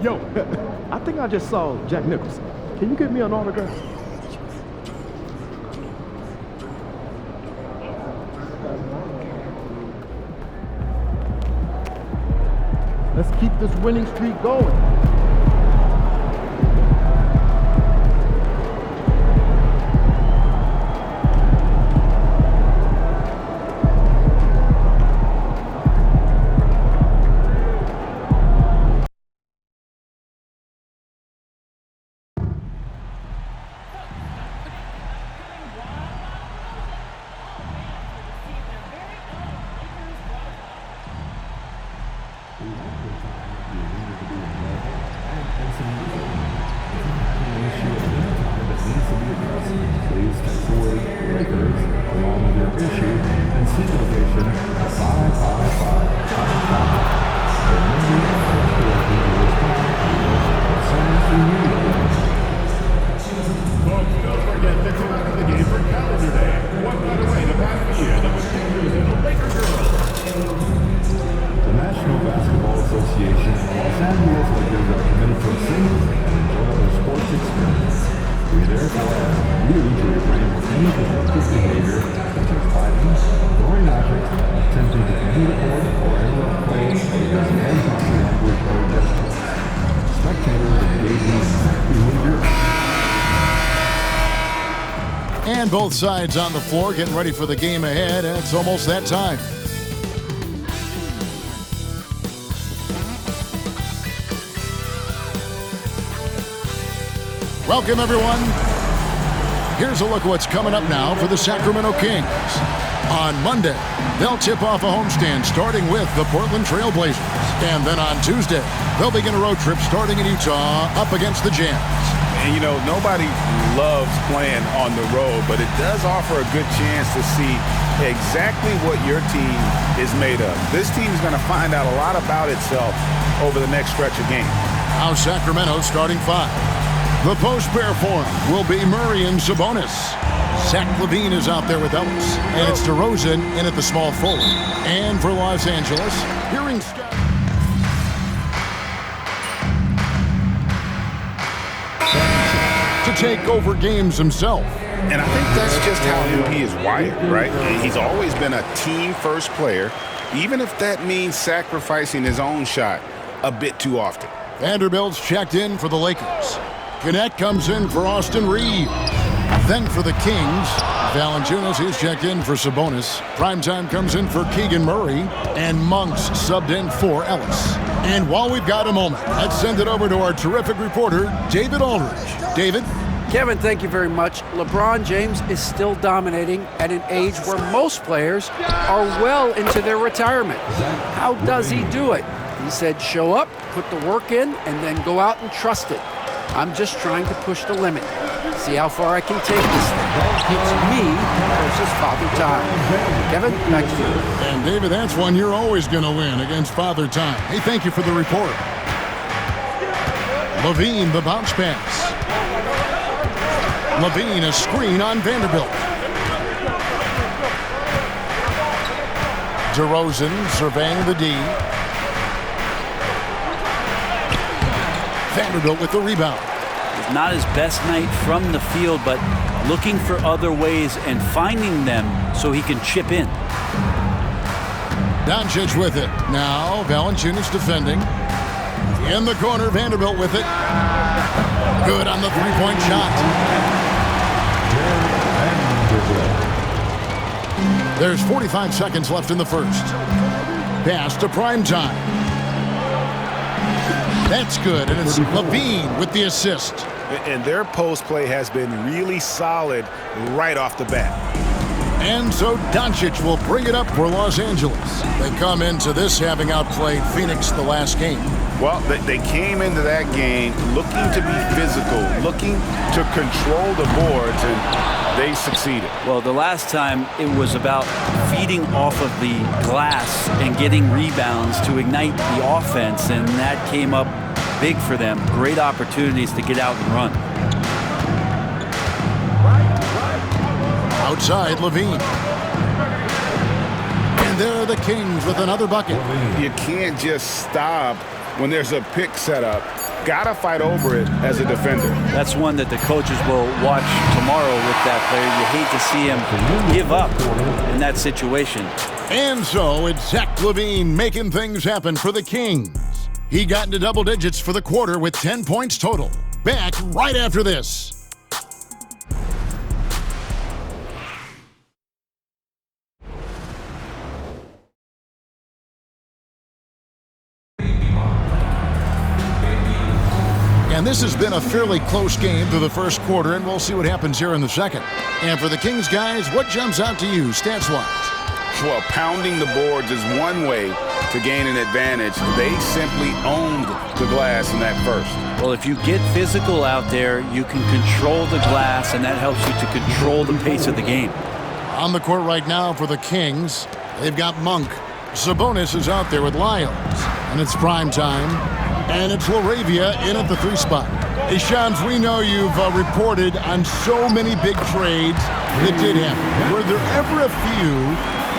Yo, I think I just saw Jack Nicholson. Can you get me an autograph? Let's keep this winning streak going. And both sides on the floor getting ready for the game ahead, and it's almost that time. Welcome, everyone. Here's a look at what's coming up now for the Sacramento Kings. On Monday, they'll tip off a homestand starting with the Portland Trail Blazers. And then on Tuesday, they'll begin a road trip starting in Utah up against the Jazz. And, you know, nobody loves playing on the road, but it does offer a good chance to see exactly what your team is made of. This team is going to find out a lot about itself over the next stretch of games. Now Sacramento starting five. The post pair form will be Murray and Sabonis. Zach LaVine is out there with Ellis. And it's DeRozan in at the small forward. And for Los Angeles, hearing Scott to take over games himself. And I think that's just how he is wired, right? And he's always been a team-first player, even if that means sacrificing his own shot a bit too often. Vanderbilt's checked in for the Lakers. Gannett comes in for Austin Reeves. Then for the Kings, Valanciunas is checked in for Sabonis. Primetime comes in for Keegan Murray. And Monks subbed in for Ellis. And while we've got a moment, let's send it over to our terrific reporter, David Aldridge. David? Kevin, thank you very much. LeBron James is still dominating at an age where most players are well into their retirement. How does he do it? He said, show up, put the work in, and then go out and trust it. I'm just trying to push the limit. See how far I can take this thing. It's me versus Father Time. Kevin, back to you. And David, that's one you're always going to win against Father Time. Hey, thank you for the report. LaVine, the bounce pass. LaVine, a screen on Vanderbilt. DeRozan surveying the D. Vanderbilt with the rebound. Not his best night from the field, but looking for other ways and finding them so he can chip in. Doncic with it. Now Valanciunas defending. In the corner, Vanderbilt with it. Good on the three-point shot. There's 45 seconds left in the first. Pass to Primetime. That's good, and it's LaVine with the assist. And their post play has been really solid right off the bat. And so Doncic will bring it up for Los Angeles. They come into this having outplayed Phoenix the last game. Well, they came into that game looking to be physical, looking to control the boards, and they succeeded. Well, the last time it was about feeding off of the glass and getting rebounds to ignite the offense, and that came up big for them. Great opportunities to get out and run. Outside, LaVine. And there are the Kings with another bucket. You can't just stop when there's a pick set up got to fight over it as a defender. That's one that the coaches will watch tomorrow with that player. You hate to see him give up in that situation. And so it's Zach LaVine making things happen for the Kings. He got into double digits for the quarter with 10 points total. Back right after this. And this has been a fairly close game through the first quarter, and we'll see what happens here in the second. And for the Kings guys, what jumps out to you stats-wise? Well, pounding the boards is one way to gain an advantage. They simply owned the glass in that first. Well, if you get physical out there, you can control the glass, and that helps you to control the pace of the game. On the court right now for the Kings, they've got Monk. Sabonis is out there with Lyles, and it's prime time. And it's LaRavia in at the 3 spot. Hey, Shams, we know you've reported on so many big trades that did happen. Were there ever a few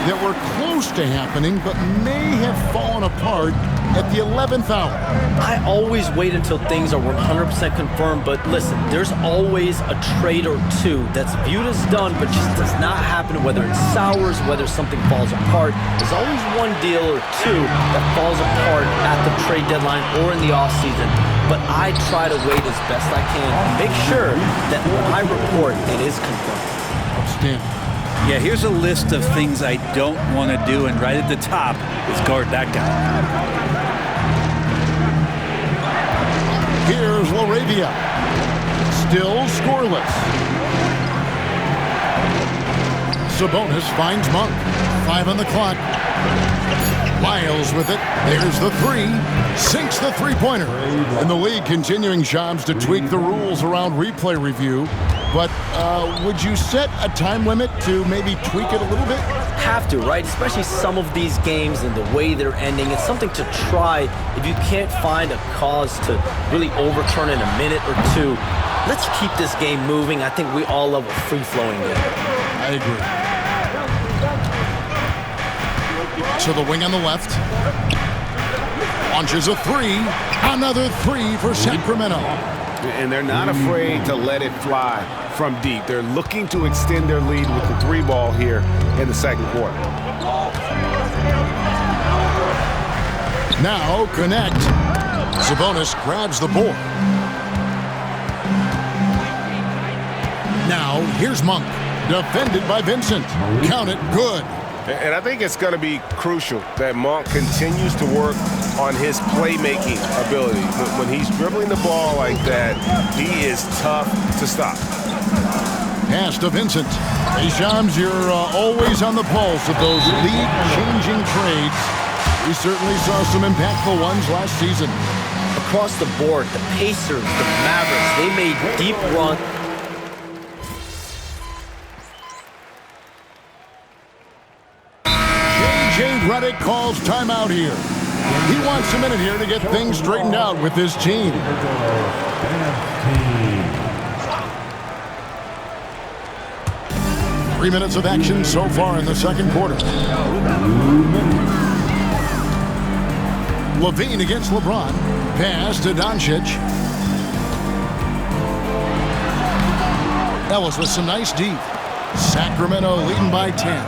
that were close to happening but may have fallen apart at the 11th hour? I always wait until things are 100% confirmed, but listen, there's always a trade or two that's viewed as done but just does not happen, whether it sours, whether something falls apart. There's always one deal or two that falls apart at the trade deadline or in the offseason, but I try to wait as best I can and make sure that when I report, it is confirmed. Outstanding. Yeah, here's a list of things I don't want to do, and right at the top is guard that guy. Here's LaRavia. Still scoreless. Sabonis finds Monk. 5 on the clock. Lyles with it. There's the 3. Sinks the three-pointer. And the league continuing, Shams, to tweak the rules around replay review. But would you set a time limit to maybe tweak it a little bit? Have to, right? Especially some of these games and the way they're ending. It's something to try. If you can't find a cause to really overturn in a minute or two, let's keep this game moving. I think we all love a free-flowing game. I agree. To the wing on the left. Launches a 3. Another 3 for Sacramento. And they're not afraid to let it fly from deep. They're looking to extend their lead with the 3 ball here in the second quarter. Now connect. Sabonis grabs the board. Now here's Monk. Defended by Vincent. Count it, good. And I think it's going to be crucial that Monk continues to work on his playmaking ability. When he's dribbling the ball like that, he is tough to stop. Pass to Vincent. Hey, Shams, you're always on the pulse of those league-changing trades. We certainly saw some impactful ones last season. Across the board, the Pacers, the Mavericks, they made deep runs. Redick calls timeout here. He wants a minute here to get things straightened out with his team. Three minutes of action so far in the second quarter. LaVine against LeBron. Pass to Doncic. Ellis with some nice deep. Sacramento leading by 10.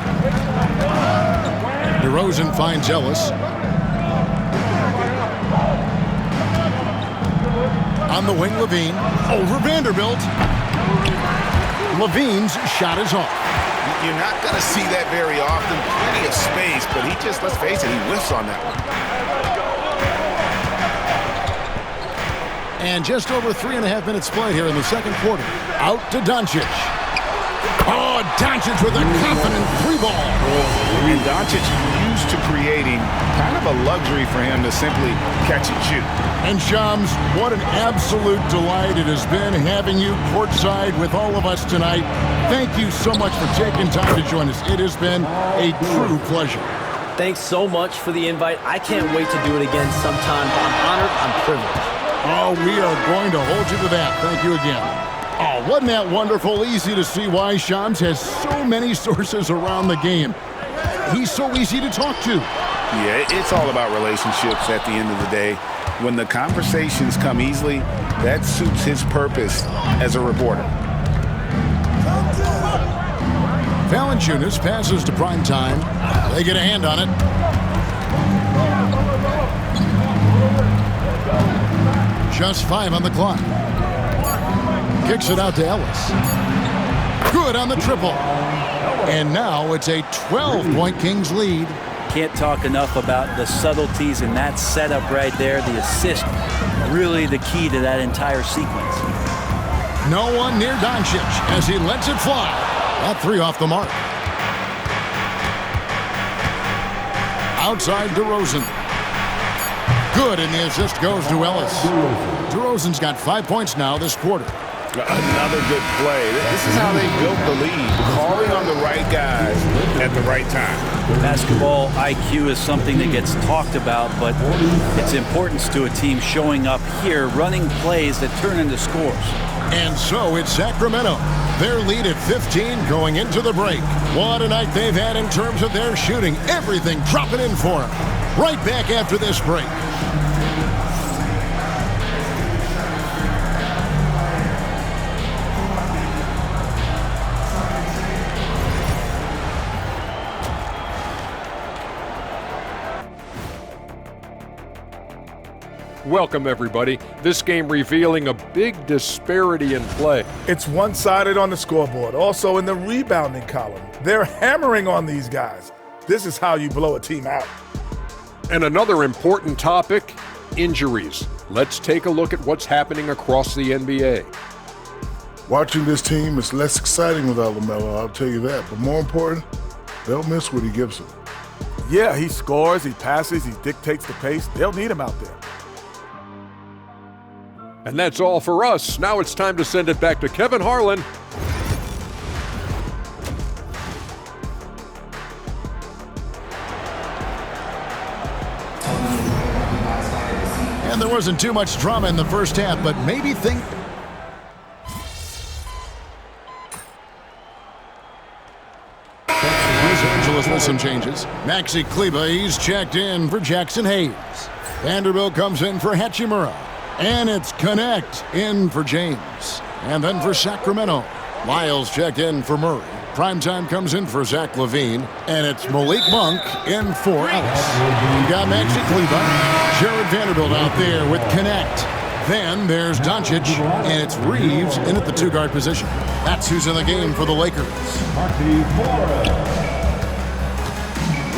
DeRozan finds Ellis. On the wing, LaVine. Over Vanderbilt. LaVine's shot is off. You're not going to see that very often. Plenty of space, but he just, let's face it, he whiffs on that one. And just over 3.5 minutes played here in the second quarter. Out to Doncic. Oh, Doncic with a confident 3 ball. And Doncic used to creating kind of a luxury for him to simply catch and shoot. And Shams, what an absolute delight it has been having you courtside with all of us tonight. Thank you so much for taking time to join us. It has been a true pleasure. Thanks so much for the invite. I can't wait to do it again sometime. I'm honored. I'm privileged. Oh, we are going to hold you to that. Thank you again. Oh, wasn't that wonderful? Easy to see why Shams has so many sources around the game. He's so easy to talk to. Yeah, it's all about relationships at the end of the day. When the conversations come easily, that suits his purpose as a reporter. Valanciunas passes to Primetime. They get a hand on it. Just 5 on the clock. Kicks it out to Ellis. Good on the triple. And now it's a 12-point Kings lead. Can't talk enough about the subtleties in that setup right there. The assist, really the key to that entire sequence. No one near Doncic as he lets it fly. That 3 off the mark. Outside DeRozan. Good, and the assist goes to Ellis. DeRozan's got 5 points now this quarter. Another good play. This is how they built the lead, calling on the right guys at the right time. Basketball IQ is something that gets talked about, but its importance to a team showing up here, running plays that turn into scores. And so it's Sacramento. Their lead at 15 going into the break. What a night they've had in terms of their shooting. Everything dropping in for them. Right back after this break. Welcome, everybody. This game revealing a big disparity in play. It's one-sided on the scoreboard, also in the rebounding column. They're hammering on these guys. This is how you blow a team out. And another important topic, injuries. Let's take a look at what's happening across the NBA. Watching this team is less exciting without LaMelo, I'll tell you that. But more important, they'll miss what he gives them. Yeah, he scores, he passes, he dictates the pace. They'll need him out there. And that's all for us. Now it's time to send it back to Kevin Harlan. And there wasn't too much drama in the first half, but maybe Los Angeles with some changes. Maxi Kleber, he's checked in for Jackson Hayes. Vanderbilt comes in for Hachimura. And it's Connect in for James. And then for Sacramento, Lyles checked in for Murray. Primetime comes in for Zach LaVine. And it's Malik Monk in for Ellis. You got Maxi Kleber, Jared Vanderbilt out there with Connect. Then there's Doncic, and it's Reeves in at the 2-guard position. That's who's in the game for the Lakers.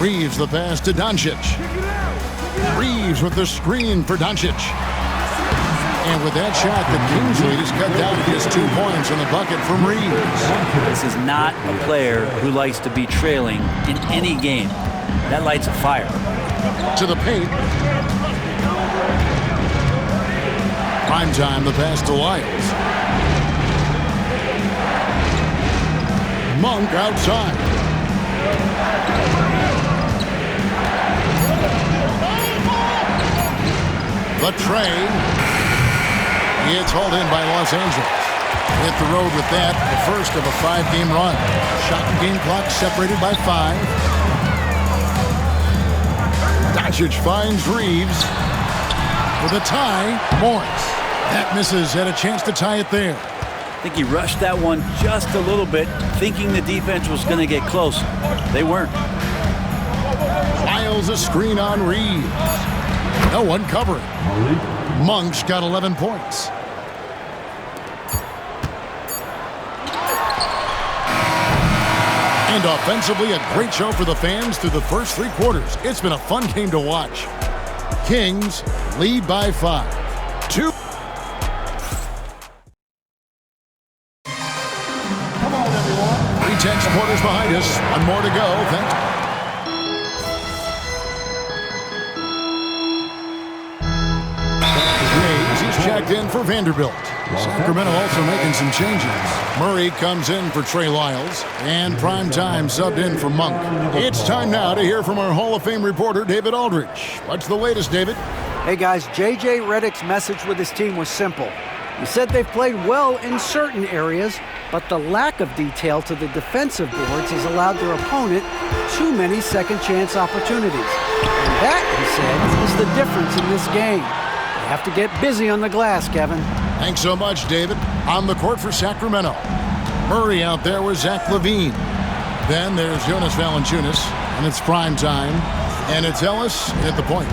Reeves the pass to Doncic. Reeves with the screen for Doncic. And with that shot, the Kings lead is cut down to just 2 points in the bucket from Reeves. This is not a player who likes to be trailing in any game. That lights a fire. To the paint. Primetime, the pass to Lyles. Monk outside. The tray. It's hauled in by Los Angeles. Hit the road with that, the first of a 5-game run. Shot and game clock separated by 5. Doncic finds Reeves. For the tie, Morris. That misses, had a chance to tie it there. I think he rushed that one just a little bit, thinking the defense was going to get close. They weren't. Lyles a screen on Reeves. No one covering. Monk's got 11 points. And offensively, a great show for the fans through the first 3 quarters. It's been a fun game to watch. Kings lead by 5. 2. Come on, everyone. 3 quarters behind us. 1 more to go. Thanks. He's checked in for Vanderbilt. Sacramento also making some changes. Murray comes in for Trey Lyles, and Primetime subbed in for Monk. It's time now to hear from our Hall of Fame reporter, David Aldridge. What's the latest, David? Hey guys, J.J. Redick's message with his team was simple. He said they've played well in certain areas, but the lack of detail to the defensive boards has allowed their opponent too many second chance opportunities. And that, he said, is the difference in this game. have to get busy on the glass, Kevin. Thanks so much, David. On the court for Sacramento. Murray out there with Zach LaVine. Then there's Jonas Valanciunas, and it's prime time. And it's Ellis at the point.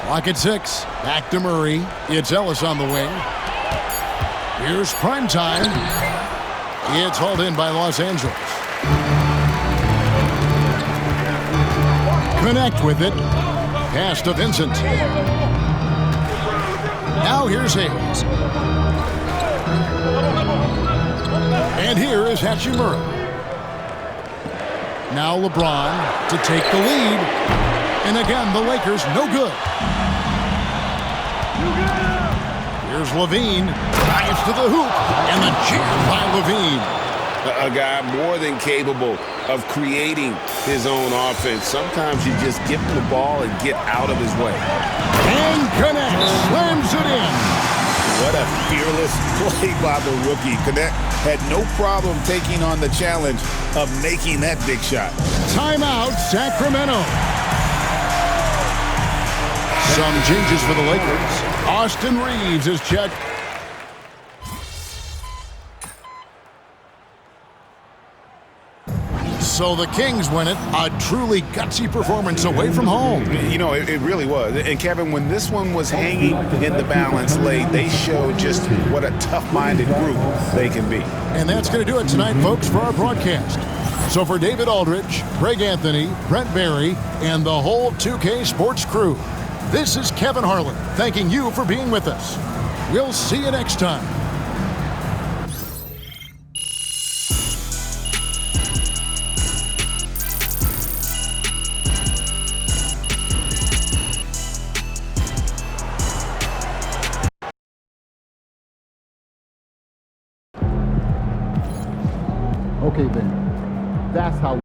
Clock at 6. Back to Murray. It's Ellis on the wing. Here's prime time. It's hauled in by Los Angeles. Connect with it. Pass to Vincent. Now here's Hayes. And here is Hachimura. Now LeBron to take the lead. And again, the Lakers no good. Here's LaVine. Drives to the hoop. And the jam by LaVine. A guy more than capable of creating his own offense. Sometimes you just give him the ball and get out of his way. And connects. Slams it in. What a fearless play by the rookie. Connect had no problem taking on the challenge of making that big shot. Timeout, Sacramento. Some changes for the Lakers. Austin Reeves is checked. So the Kings win it. A truly gutsy performance away from home. You know, it really was. And Kevin, when this one was hanging in the balance late, they showed just what a tough-minded group they can be. And that's going to do it tonight, folks, for our broadcast. So for David Aldrich, Greg Anthony, Brent Barry, and the whole 2K Sports crew, this is Kevin Harlan thanking you for being with us. We'll see you next time. Okay, then. That's how